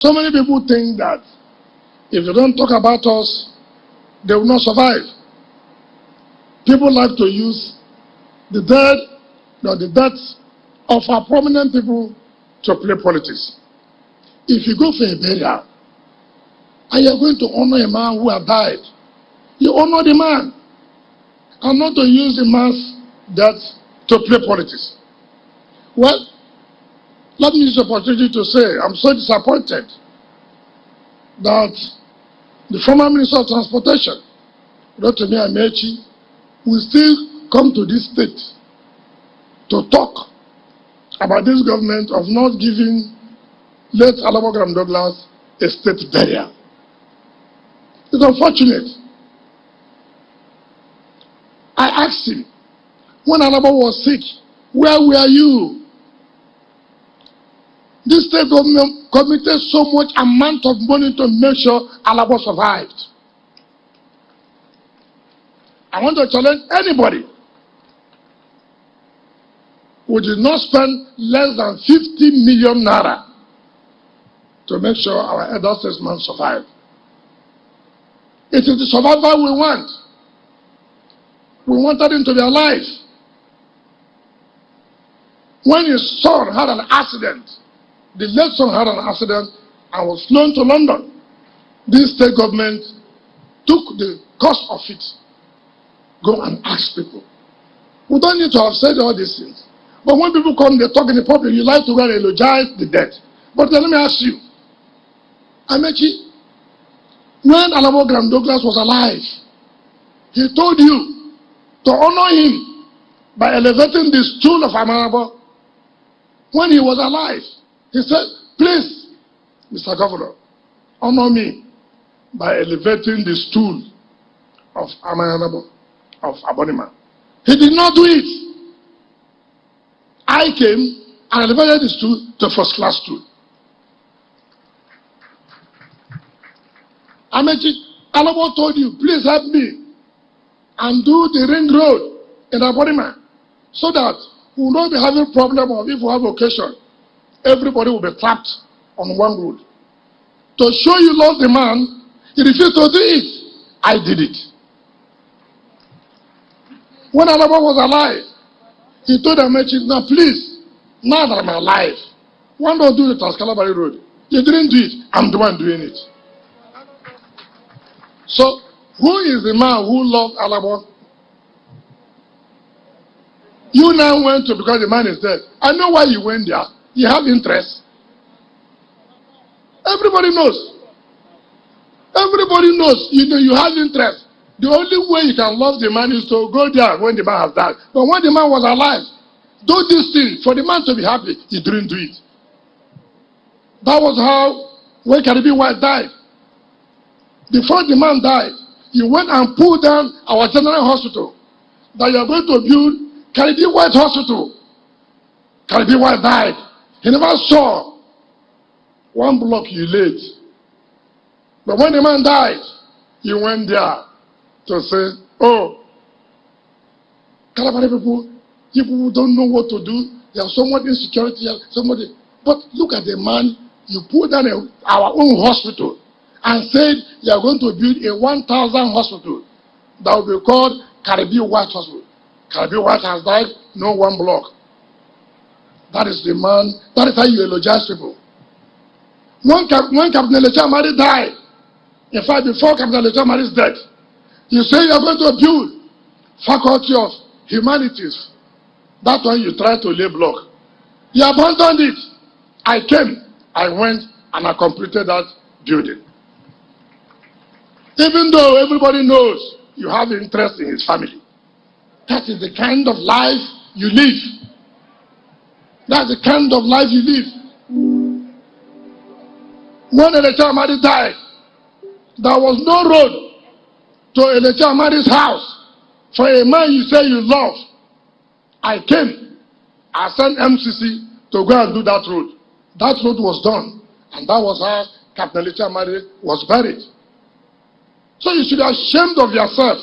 So many people think that if you don't talk about us, they will not survive. People like to use the deaths of our prominent people to play politics. If you go for a burial and you're going to honor a man who has died, you honor the man and not to use the man's death to play politics. Well, let me use the opportunity to say I'm so disappointed that the former Minister of Transportation, Rotimi Amaechi, will still come to this state to talk about this government of not giving late Alaba Douglas a state burial. It's unfortunate. I asked him, when Alaba was sick, where were you? This state government committed so much amount of money to make sure Alaba survived. I want to challenge anybody who did not spend less than 50 million naira to make sure our elder statesman survived. It is the survival we want. We wanted him to be alive. When his son had an accident, the late son had an accident and was flown to London, this state government took the cost of it. Go and ask people. We don't need to have said all these things. But when people come, they talk in the public, you like to go and eulogize the dead. But then let me ask you, Amaechi, when Alaba Douglas was alive, he told you to honor him by elevating the stool of Amaraba. When he was alive, he said, please, Mr. Governor, honor me by elevating the stool of Amaraba, of Abonima. He did not do it. I came and elevated the stool to first class stool. Amaechi, Alaba told you, please help me and do the ring road in Abonima so that we will not be having problem of if we have occasion, everybody will be trapped on one road. To show you love the man, he refused to do it. I did it. When Alaba was alive, he told Amaechi, now please, now that I'm alive, why don't do the Trans-Calabari Road? You didn't do it, I'm the one doing it. So, who is the man who loved Alaba? You now went to, because the man is dead. I know why you went there. You have interest. Everybody knows. Everybody knows. You know you have interest. The only way you can love the man is to go there when the man has died. But when the man was alive, do this thing for the man to be happy. He didn't do it. That was how, when Caribbean White died, before the man died, you went and pulled down our general hospital that you are going to build Caribbean White Hospital. Caribbean White died. He never saw one block you laid. But when the man died, you went there to say, oh, Calabari people don't know what to do. There's so much insecurity. But look at the man, you put down our own hospital and said you are going to build a 1,000 hospital that will be called Caribbean White Hospital. Caribbean White has died, no one block. That is the man, that is how you eulogize people. When Captain Amadi died, in fact, before Captain Amadi's death, you say you are going to build Faculty of Humanities. That one you try to lay block. You abandoned it. I came, I went, and I completed that building. Even though everybody knows you have interest in his family. That is the kind of life you live. That's the kind of life you live. When Elecha Amadi died, there was no road to Elecha Amadi's house for a man you say you love. I came. I sent MCC to go and do that road. That road was done. And that was how Captain Elecha Amadi was buried. So you should be ashamed of yourself.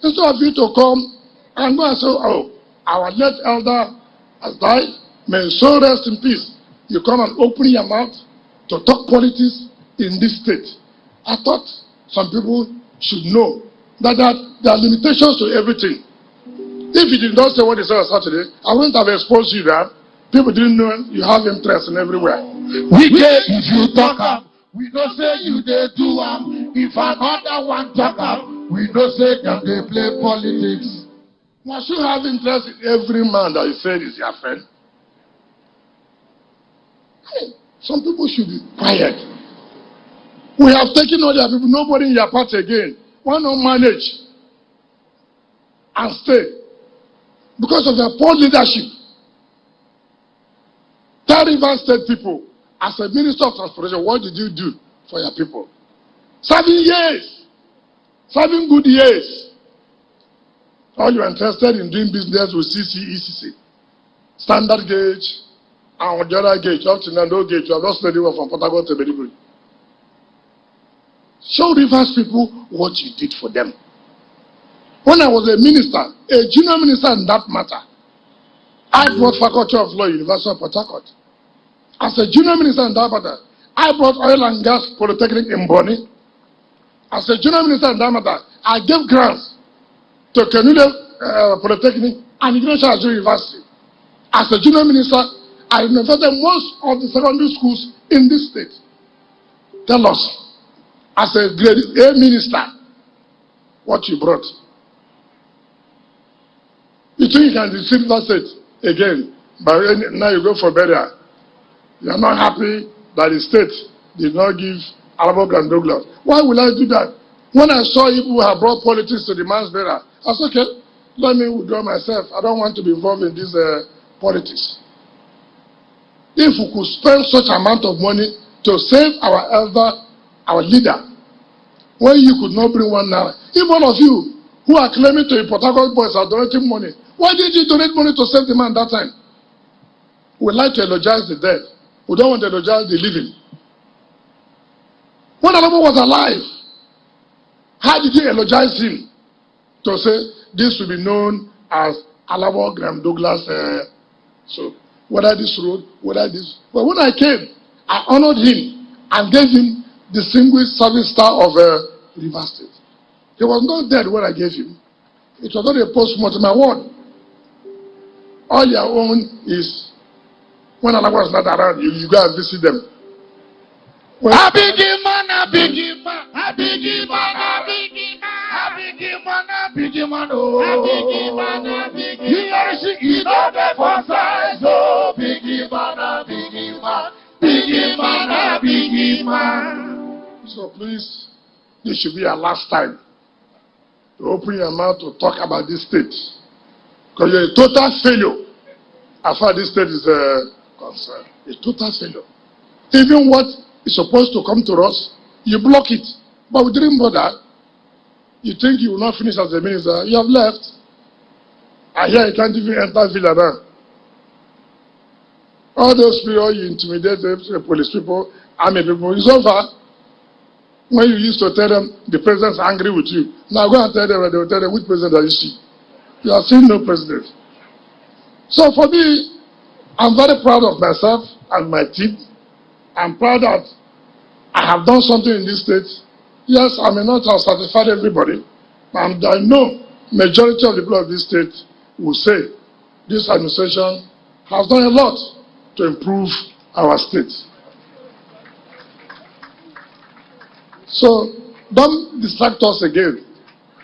Instead of you to come and go and say, oh, our late elder has died. May his soul rest in peace. You come and open your mouth to talk politics in this state. I thought some people should know that there are limitations to everything. If you did not say what you said on Saturday, I wouldn't have exposed you that. People didn't know you have interest in everywhere. We get if you talk up, we don't say you they do if another one talk up, we don't say that they play politics. You should have interest in every man that you said is your friend. Hey, some people should be quiet. We have taken all their people, nobody in your party again. Why not manage and stay? Because of their poor leadership. Tell Rivers State people, as a Minister of Transportation, what did you do for your people? 7 years. 7 good years. All you are interested in doing business with ECC, standard gauge, and the other gauge, up to now, no gauge. You have not studied from Port Harcourt to Maiduguri. Show Rivers people what you did for them. When I was a minister, a junior minister in that matter, I brought Faculty of Law, University of Port Harcourt. As a junior minister in that matter, I brought Oil and Gas Polytechnic in Bonny. As a junior minister in that matter, I gave grants to Kenule Polytechnic and Ignorant University. As a junior minister, I renovated most of the secondary schools in this state. Tell us, as a grade A minister, what you brought. You think you can deceive that state again, but now you go for burial. You are not happy that the state did not give Alabok and Douglas. Why will I do that? When I saw people who have brought politics to the man's burial, I said, okay, let me withdraw myself. I don't want to be involved in this politics. If we could spend such amount of money to save our elder, our leader, when you could not bring one now, if all of you who are claiming to be Port Harcourt boys are donating money, why did you donate money to save the man that time? We like to eulogize the dead. We don't want to eulogize the living. When Alabo was alive, how did you eulogize him? To say this will be known as Alabo Graham Douglas. So whether this road, whether this. But when I came, I honored him and gave him the Distinguished Service Star of Rivers State. He was not dead when I gave him. It was not a post-mortem award. All your own is when Alabo was not around, you go and visit them. When A biggie man, a biggie man, a biggie man, a biggie man, a biggie man, a biggie man, oh, a biggie man, a biggie man. You know the for size, oh, biggie man, a biggie man, biggie man, a biggie man. So please, this should be our last time to open your mouth to talk about this state. Because you're a total failure as far as this state is concerned. A total failure. Even what is supposed to come to us, you block it. But we didn't bother. You think you will not finish as a minister, you have left. I hear you can't even enter Villa now. All those people you intimidate, the police people, army people, it's over. When you used to tell them the president's angry with you, now go and tell them, they will tell them which president are you see. You are seeing no president. So for me, I'm very proud of myself and my team. I'm proud that I have done something in this state. Yes, I may not have satisfied everybody, and I know majority of the people of this state will say this administration has done a lot to improve our state. So don't distract us again.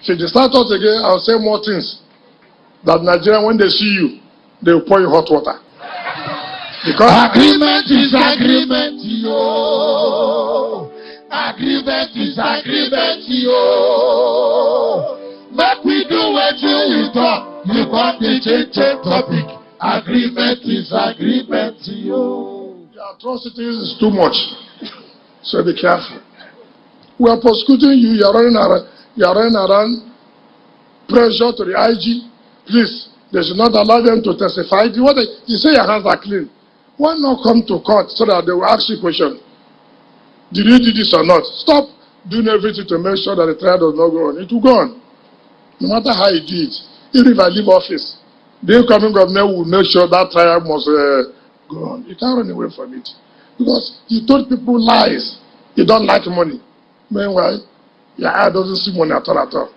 If you distract us again, I'll say more things. That Nigerians, when they see you, they will pour you hot water. Because agreement is agreement, yo. Agreement is agreement, yo. Make we do what you talk. You want to change topic. Agreement is agreement, yo. The atrocities is too much. So be careful. We are prosecuting you. You are running around. Pressure to the IG. Please, they should not allow them to testify. You say your hands are clean. Why not come to court so that they will ask you a question? Did you do this or not? Stop doing everything to make sure that the trial does not go on. It will go on. No matter how you do it. Even if I leave office, the incoming governor will make sure that trial must go on. You can't run away from it. Because you told people lies. You don't like money. Meanwhile, your eye doesn't see money at all.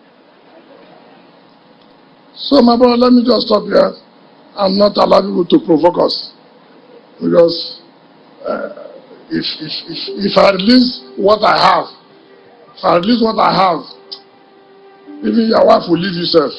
So, my brother, let me just stop here and not allow people to provoke us. Because if I release what I have, even your wife will leave you, sir.